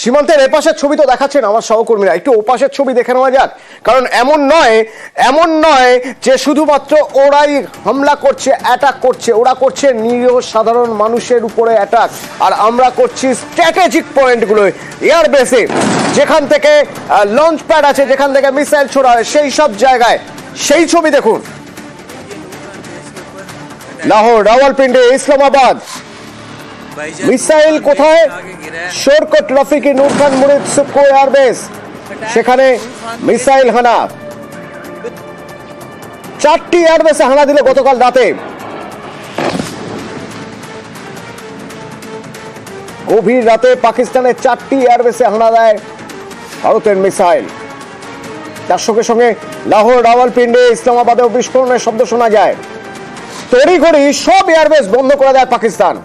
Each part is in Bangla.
সীমান্তের এপাশের ছবি তো দেখাচ্ছেন আমার সহকর্মীরা, একটু ওপাশের ছবি দেখে নেওয়া যাক। কারণ এমন নয় যে শুধুমাত্র ওরাই হামলা করছে, অ্যাটাক করছে, ওরা করছে নিরীহ সাধারণ মানুষের উপরে অ্যাটাক, আর আমরা করছি স্ট্র্যাটেজিক পয়েন্টগুলো, এয়ারবেসে যেখান থেকে লঞ্চ প্যাড আছে, যেখান থেকে মিসাইল ছোড়া হয়, সেই সব জায়গায়। সেই ছবি দেখুন, লাহোর, রাওয়ালপিন্ডি, ইসলামাবাদ। মিসাইল কোথায়? শরকত রফিকি, নূর খান মুরিদ সুকো এয়ারবেস, সেখানে মিসাইল হানা। 4টি এয়ারবেসে হানা দিল গতকাল রাতে। গভীর রাতে পাকিস্তানের 4টি এয়ারবেসে হানা দেয় ভারতের মিসাইল। তার সঙ্গে সঙ্গে লাহোর, রাওয়ালপিন্ডি, ইসলামাবাদেও বিস্ফোরণের শব্দ শোনা যায়। তড়িঘড়ি সব এয়ারবেস বন্ধ করে দেয় পাকিস্তান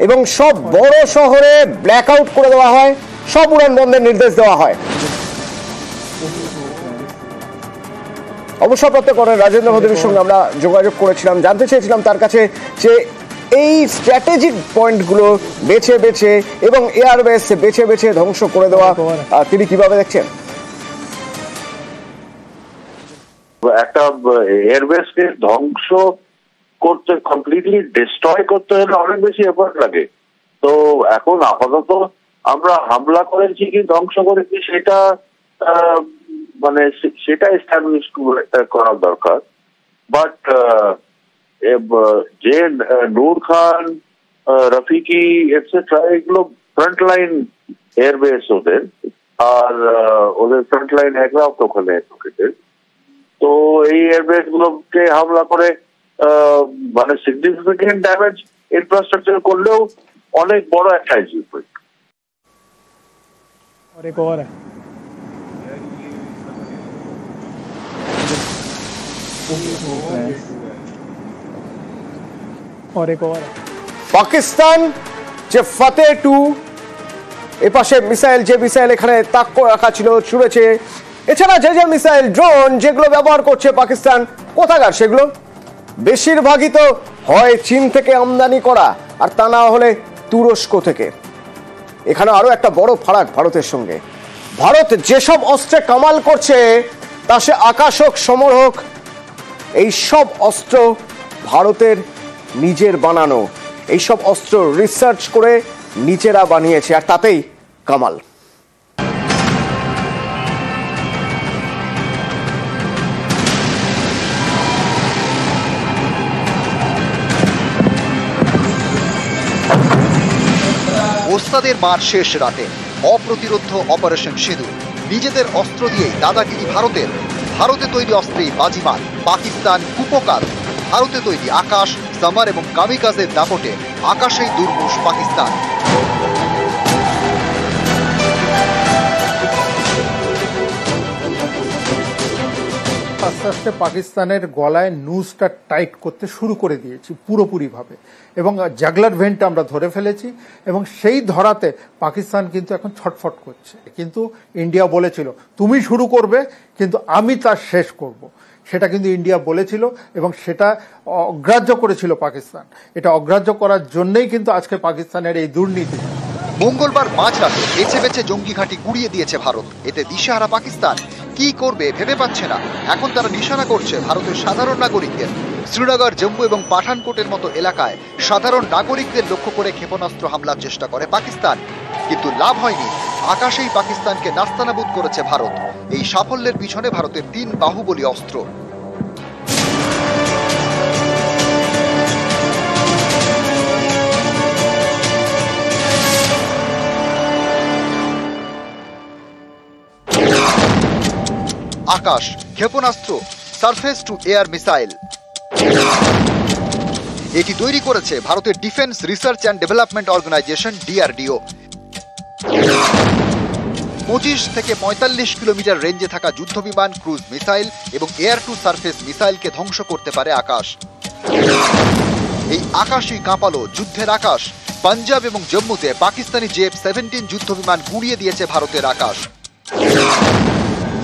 এবং সব বড় শহরে ব্ল্যাক আউট করে দেওয়া হয়, সব উড়ান বন্ধের নির্দেশ দেওয়া হয়। অবসরপ্রাপ্ত কর্নেল রাজেন্দ্র ভদ্রের সঙ্গে আমরা যোগাযোগ করেছিলাম, জানতে চেয়েছিলাম তার কাছে যে এই স্ট্র্যাটেজিক পয়েন্টগুলো বেছে বেছে এবং এয়ারবেস বেছে বেছে ধ্বংস করে দেওয়া তিনি কিভাবে দেখছেন। একটা এয়ারবেসকে ধ্বংস করতে, কমপ্লিটলি ডিস্ট্রয় করতে হলে অনেক বেশি এফোর্ট লাগে। তো এখন আপাতত আমরা হামলা করেছি কি ধ্বংস করেছি সেটা মানে সেটা এস্টাবলিশ করা দরকার। বাট যে নূর খান, রফিকি এটসেট্রা, এগুলো ফ্রন্টলাইন এয়ারবেস ওদের, আর ওদের ফ্রন্টলাইন এয়ারক্রাফট ওখানে লোকেটেড। তো এই এয়ারবেস গুলোকে হামলা করে মানে সিগনিফিকেন্ট ড্যামেজ ইনফ্রাস্ট্রাকচার করলেও অনেক বড় একটা অ্যাচিভমেন্ট। পাকিস্তান যে ফতেহ 2, এপাশে মিসাইল, যে মিসাইল এখানে তাক রাখা ছিল ছুড়েছে, এছাড়া যে যে মিসাইল, ড্রোন যেগুলো ব্যবহার করছে পাকিস্তান, কোথাকার সেগুলো? বেশিরভাগই তো হয় চীন থেকে আমদানি করা, আর তা না হলে তুরস্ক থেকে। এখানে আরো একটা বড় ফারাক ভারতের সঙ্গে। ভারত যেসব অস্ত্রে কামাল করছে, তা সে আকাশ হোক, সমর হোক, এই সব অস্ত্র ভারতের নিজের বানানো। এইসব অস্ত্র রিসার্চ করে নিজেরা বানিয়েছে, আর তাতেই কামাল। ওস্তাদের মার শেষ রাতে অপ্রতিরোধ্য অপারেশন সিঁদুর। নিজেদের অস্ত্র দিয়েই দাদাগিরি ভারতের। ভারতে তৈরি অস্ত্রেই বাজিমাত, পাকিস্তান কুপকার। ভারতে তৈরি আকাশ, সামার এবং কামিকাজের দাপটে আকাশেই দুর্মুষ পাকিস্তান। আস্তে আস্তে পাকিস্তানের গলায় নুজটা টাইট করতে শুরু করে দিয়েছি পুরোপুরিভাবে, এবং জাগলার ভেন্ট আমরা ধরে ফেলেছি, এবং সেই ধরাতে পাকিস্তান কিন্তু এখন ছটফট করছে। কিন্তু ইন্ডিয়া বলেছিল তুমি শুরু করবে, কিন্তু আমি তার শেষ করব, সেটা কিন্তু ইন্ডিয়া বলেছিল এবং সেটা অগ্রাহ্য করেছিল পাকিস্তান। এটা অগ্রাহ্য করার জন্যই কিন্তু আজকে পাকিস্তানের এই দুর্নীতি। মঙ্গলবার মাঝরাতে বেছে বেছে জঙ্গি ঘাঁটি গুড়িয়ে দিয়েছে ভারত। এতে দিশেহারা পাকিস্তান কি করবে ভেবে পাচ্ছে না। এখন তারা নিশানা করছে ভারতের সাধারণ নাগরিকদের। শ্রীনগর, জম্মু এবং পাঠানকোটের মতো এলাকায় সাধারণ নাগরিকদের লক্ষ্য করে ক্ষেপণাস্ত্র হামলার চেষ্টা করে পাকিস্তান, কিন্তু লাভ হয়নি। আকাশেই পাকিস্তানকে নাস্তানাবুদ করেছে ভারত। এই সাফল্যের পিছনে ভারতের 3 বাহুবলী অস্ত্র। আকাশ ক্ষেপণাস্ত্র, সারফেস টু এয়ার মিসাইল। এটি তৈরি করেছে ভারতের defence research and development organisation DRDO। 25 থেকে 45 কিলোমিটার রেঞ্জে থাকা যুদ্ধবিমান, ক্রুজ মিসাইল এবং এয়ার টু সারফেস মিসাইলকে ধ্বংস করতে পারে আকাশ। এই আকাশই কাঁপালো যুদ্ধের আকাশ। পাঞ্জাব এবং জম্মুতে পাকিস্তানি JF-17 যুদ্ধবিমান গুঁড়িয়ে দিয়েছে ভারতের আকাশ।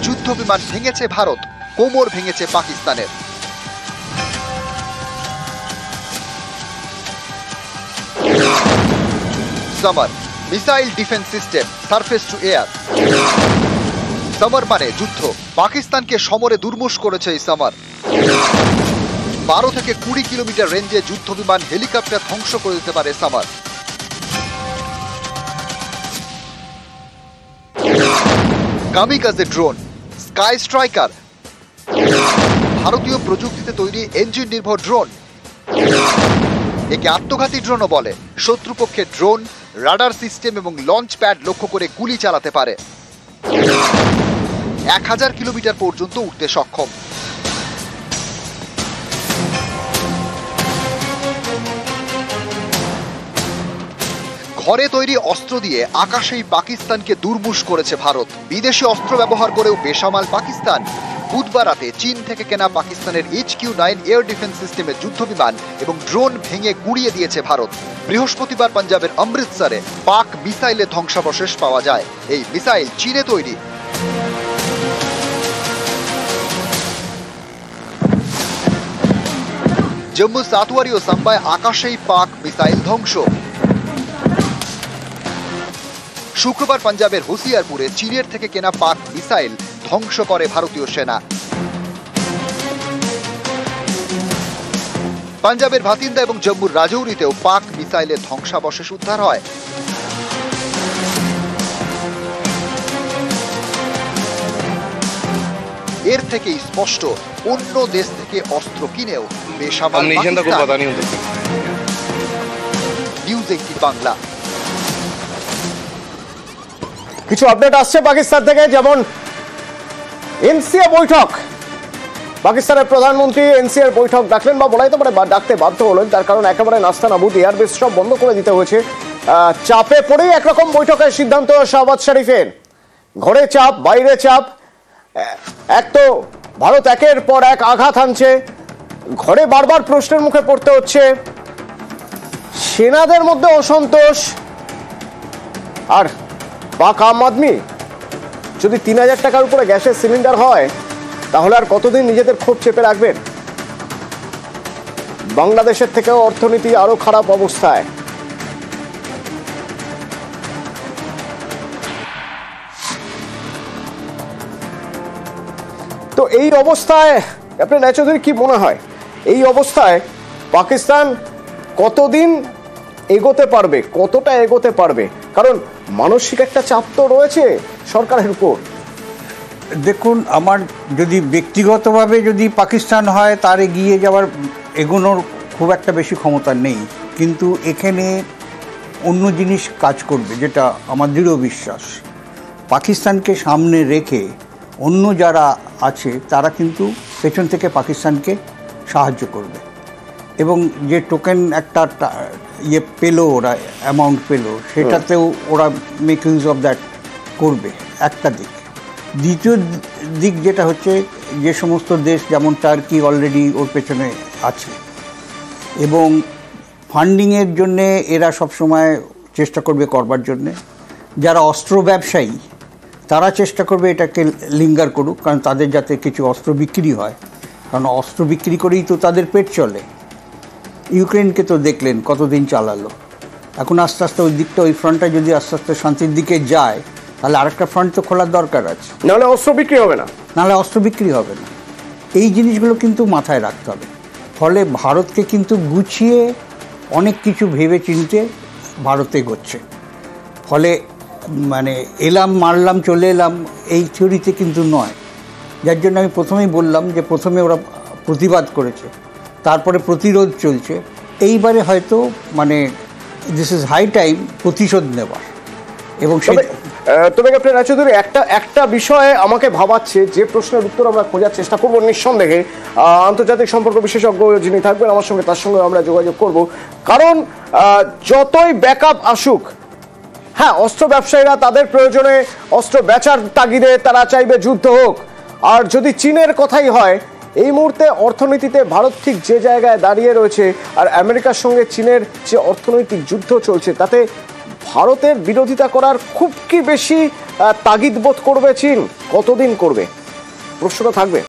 যুদ্ধবিমান ভেঙেছে ভারত, কোমর ভেঙেছে পাকিস্তানের। Summer missile defence system, surface two air. Summer মানে যুদ্ধ। পাকিস্তানকে সমরে দুর্মুষ করেছে এই সামার। 12 থেকে 20 কিলোমিটার রেঞ্জে যুদ্ধ বিমান, হেলিকপ্টার ধ্বংস করে দিতে পারে summer. Kamikaze drone, sky striker, ভারতীয় প্রযুক্তিতে তৈরি ইঞ্জিন নির্ভর ড্রোন। একে আত্মঘাতী ড্রোনও বলে। শত্রুপক্ষের ড্রোন, রাডার সিস্টেম এবং লঞ্চ প্যাড লক্ষ্য করে গুলি চালাতে পারে। 1000 কিলোমিটার পর্যন্ত উঠতে সক্ষম। ঘরে তৈরি অস্ত্র দিয়ে আকাশেই পাকিস্তানকে দুর্মুষ করেছে ভারত। বিদেশি অস্ত্র ব্যবহার করেও বেসামাল পাকিস্তান। বুধবার রাতে চীন থেকে কেনা পাকিস্তানের HQ-9 এয়ার ডিফেন্স সিস্টেমের যুদ্ধ বিমান এবং ড্রোন ভেঙে গুঁড়িয়ে দিয়েছে ভারত। বৃহস্পতিবার পাঞ্জাবের অমৃতসরে পাক মিসাইলের ধ্বংসাবশেষ পাওয়া যায়। এই মিসাইল চীনে তৈরি। জম্মু সাতওয়ারি ও সাম্বায় আকাশেই পাক মিসাইল ধ্বংস। শুক্রবার পাঞ্জাবের হোসিয়ারপুরে চীনের থেকে কেনা পাক মিসাইল ধ্বংস করে ভারতীয় সেনা। পাঞ্জাবের ভাতিন্দা এবং জম্মুর রাজৌরিতেও পাক মিসাইলের ধ্বংসাবশেষ উদ্ধার হয়। এর থেকেই স্পষ্ট, অন্য দেশ থেকে অস্ত্র কিনেও বেসামাল পাকিস্তান। নিউজ 18 বাংলা। কিছু আপডেট আসছে পাকিস্তান থেকে, যেমন এনসিএ বৈঠক। পাকিস্তানের প্রধানমন্ত্রী এনসিএর বৈঠক ডাকলেন, বা বলাই তো পারে ডাকতে বাধ্য হলেন। তার কারণ একেবারে নাস্তা নাবুদ, এয়ারবেস সব বন্ধ করে দিতে হয়েছে। চাপে পড়েই একরকম বৈঠকের সিদ্ধান্ত শাহবাজ শরীফের। ঘরে চাপ, বাইরে চাপ। এক তো ভারত একের পর এক আঘাত হানছে, ঘরে বারবার প্রশ্নের মুখে পড়তে হচ্ছে। সেনাদের মধ্যে অসন্তোষ। আর পাক আম আদমি যদি 3000 টাকার উপরে গ্যাসের সিলিন্ডার হয়, তাহলে আর কতদিন নিজেদের ক্ষোভ চেপে রাখবেন? বাংলাদেশের থেকেও অর্থনীতি আরো খারাপ অবস্থায়। তো এই অবস্থায় আপনার ন্যাচৌধুরী কি মনে হয়, এই অবস্থায় পাকিস্তান কতদিন এগোতে পারবে, কতটা এগোতে পারবে? কারণ মানসিক একটা চাপ তো রয়েছে সরকারের উপর। দেখুন, আমার যদি ব্যক্তিগতভাবে যদি পাকিস্তান হয়, তার এগিয়ে যাওয়ার এগোনোর খুব একটা বেশি ক্ষমতা নেই, কিন্তু এখানে অন্য জিনিস কাজ করবে, যেটা আমার দৃঢ় বিশ্বাস। পাকিস্তানকে সামনে রেখে অন্য যারা আছে তারা কিন্তু পেছন থেকে পাকিস্তানকে সাহায্য করবে, এবং যে টোকেন একটা পেলো, ওরা অ্যামাউন্ট পেলো, সেটাতেও ওরা মেক ইউজ অফ দ্যাট করবে, একটা দিক। দ্বিতীয় দিক যেটা হচ্ছে, যে সমস্ত দেশ যেমন টার্কি অলরেডি ওর পেছনে আছে, এবং ফান্ডিংয়ের জন্যে এরা সবসময় চেষ্টা করবে করবার জন্যে। যারা অস্ত্র ব্যবসায়ী তারা চেষ্টা করবে এটাকে লিঙ্গার করুক, কারণ তাদের যাতে কিছু অস্ত্র বিক্রি হয়, কারণ অস্ত্র বিক্রি করেই তো তাদের পেট চলে। ইউক্রেনকে তো দেখলেন কতদিন চালালো। এখন আস্তে আস্তে ওই দিকটা, ওই ফ্রন্টটা যদি আস্তে আস্তে শান্তির দিকে যায়, তাহলে আরেকটা ফ্রন্ট তো খোলার দরকার আছে, নাহলে অস্ত্র বিক্রি হবে না। নাহলে অস্ত্র বিক্রি হবে না। এই জিনিসগুলো কিন্তু মাথায় রাখতে হবে। ফলে ভারতকে কিন্তু গুছিয়ে অনেক কিছু ভেবে চিনতে ভারত এগোচ্ছে। ফলে মানে এলাম মারলাম চলে এলাম এই থিওরিতে কিন্তু নয়। যার জন্য আমি প্রথমেই বললাম যে প্রথমে ওরা প্রতিবাদ করেছে, তারপরে প্রতিরোধ চলছে। এইবারে হয়তো মানে দিস ইজ হাই টাইম প্রতিশোধ নেবার। এবং তবে ক্যাপ্টেন রায়চৌধুরী, একটা বিষয়ে আমাকে ভাবাচ্ছে, যে প্রশ্নের উত্তর আমরা খোঁজার চেষ্টা করবো নিঃসন্দেহে। আন্তর্জাতিক সম্পর্ক বিশেষজ্ঞ যিনি থাকবেন আমার সঙ্গে, তার সঙ্গে আমরা যোগাযোগ করব। কারণ যতই ব্যাকআপ আসুক, হ্যাঁ, অস্ত্র ব্যবসায়ীরা তাদের প্রয়োজনে অস্ত্র বেচার তাগিদে তারা চাইবে যুদ্ধ হোক। আর যদি চীনের কথাই হয়, এই মুহূর্তে অর্থনীতিতে ভারত ঠিক যে জায়গায় দাঁড়িয়ে রয়েছে, আর আমেরিকার সঙ্গে চীনের যে অর্থনৈতিক যুদ্ধ চলছে, তাতে ভারতের বিরোধিতা করার খুব কি বেশি তাগিদ বোধ করবে চীন? কতদিন করবে? প্রশ্নটা থাকবে।